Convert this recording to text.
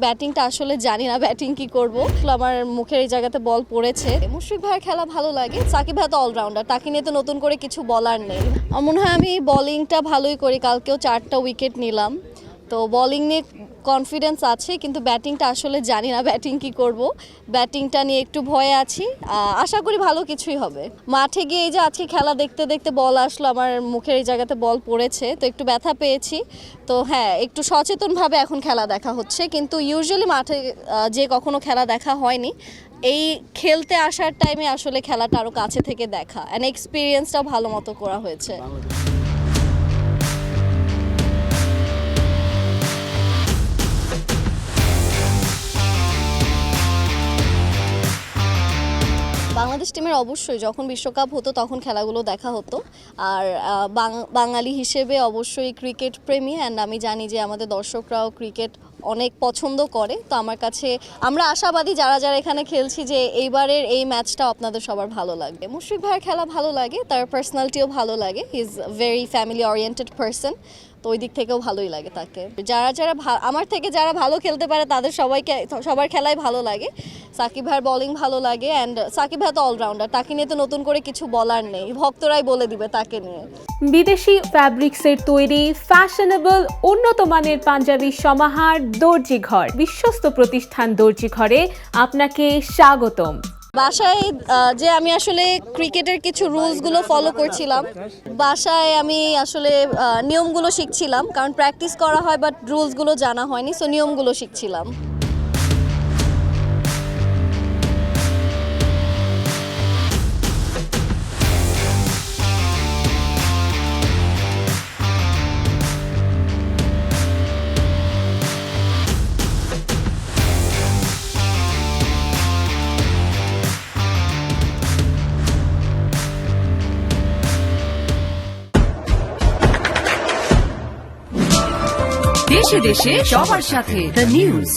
ব্যাটিংটা আসলে জানি না ব্যাটিং কি করব। আমার মুখের এই জায়গাতে বল পড়েছে। মুশফিক ভাইয়ের খেলা ভালো লাগে। সাকিব ভাই তো অলরাউন্ডার, তাকে নিয়ে তো নতুন করে কিছু বলার নেই। আমার মনে হয় আমি বোলিংটা ভালোই করি, কালকেও 4টা উইকেট নিলাম, তো বোলিং নিয়ে কনফিডেন্স আছে, কিন্তু ব্যাটিংটা আসলে জানি না ব্যাটিং কি করব। ব্যাটিংটা নিয়ে একটু ভয়ে আছি। আশা করি ভালো কিছুই হবে। মাঠে গিয়ে এই যে আজকে খেলা দেখতে দেখতে বল আসলো, আমার মুখের এই জায়গাতে বল পড়েছে, তো একটু ব্যথা পেয়েছি। তো হ্যাঁ, একটু সচেতনভাবে এখন খেলা দেখা হচ্ছে, কিন্তু ইউজুয়ালি মাঠে যে কখনো খেলা দেখা হয়নি, এই খেলতে আসার টাইমে আসলে খেলাটা আরও কাছে থেকে দেখা অ্যান্ড এক্সপিরিয়েন্সটাও ভালো মতো করা হয়েছে। বাংলাদেশ টিমের অবশ্যই যখন বিশ্বকাপ হতো তখন খেলাগুলো দেখা হতো। আর বাঙালি হিসেবে অবশ্যই ক্রিকেট প্রেমী, অ্যান্ড আমি জানি যে আমাদের দর্শকরাও ক্রিকেট অনেক পছন্দ করে। তো আমার কাছে আমরা আশাবাদী যারা যারা এখানে খেলছি যে এইবারের এই ম্যাচটা আপনাদের সবার ভালো লাগবে। মুশফিক ভাইয়ের খেলা ভালো লাগে, তার পার্সোনালিটিও ভালো লাগে। He is very family oriented person, তো ওই দিক থেকেও ভালোই লাগে তাকে। যারা যারা আমার থেকে যারা ভালো খেলতে পারে তাদের সবার খেলাই ভালো লাগে। সাকিব ভাইয়ের বোলিং ভালো লাগে, অ্যান্ড সাকিব ভাই তো অলরাউন্ডার, তাকে নিয়ে তো নতুন করে কিছু বলার নেই, ভক্তরাই বলে দিবে তাকে নিয়ে। বিদেশি ফ্যাব্রিক্সের তৈরি ফ্যাশনেবল উন্নত মানের পাঞ্জাবি সমাহার দর্জি ঘর, বিশ্বস্ত প্রতিষ্ঠান দর্জি ঘরে আপনাকে স্বাগতম। বাসায় যে আমি আসলে ক্রিকেটের কিছু রুলসগুলো ফলো করছিলাম, বাসায় আমি আসলে নিয়মগুলো শিখছিলাম, কারণ প্র্যাকটিস করা হয় বাট রুলসগুলো জানা হয়নি, সো নিয়মগুলো শিখছিলাম। দেশে দেশে সবার সাথে দ্য নিউজ।